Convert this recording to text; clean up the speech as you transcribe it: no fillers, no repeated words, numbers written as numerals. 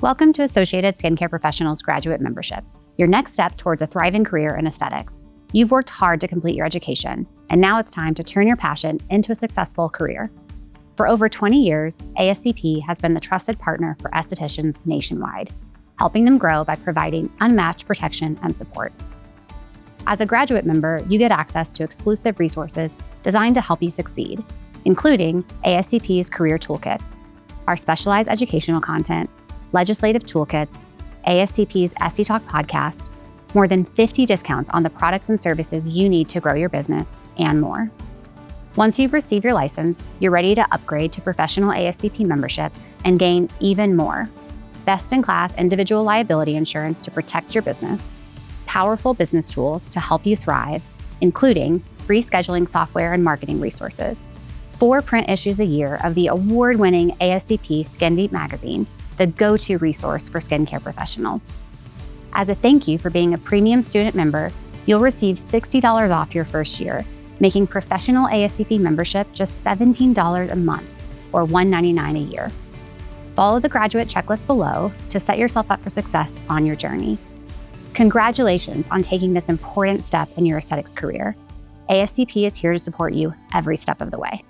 Welcome to Associated Skincare Professionals Graduate Membership, your next step towards a thriving career in aesthetics. You've worked hard to complete your education, and now it's time to turn your passion into a successful career. For over 20 years, ASCP has been the trusted partner for estheticians nationwide, helping them grow by providing unmatched protection and support. As a graduate member, you get access to exclusive resources designed to help you succeed, including ASCP's career toolkits, our specialized educational content, legislative toolkits, ASCP's Esty Talk podcast, more than 50 discounts on the products and services you need to grow your business, and more. Once you've received your license, you're ready to upgrade to professional ASCP membership and gain even more. Best-in-class individual liability insurance to protect your business, powerful business tools to help you thrive, including free scheduling software and marketing resources, 4 print issues a year of the award-winning ASCP Skin Deep magazine, the go-to resource for skincare professionals. As a thank you for being a premium student member, you'll receive $60 off your first year, making professional ASCP membership just $17 a month or $199 a year. Follow the graduate checklist below to set yourself up for success on your journey. Congratulations on taking this important step in your aesthetics career. ASCP is here to support you every step of the way.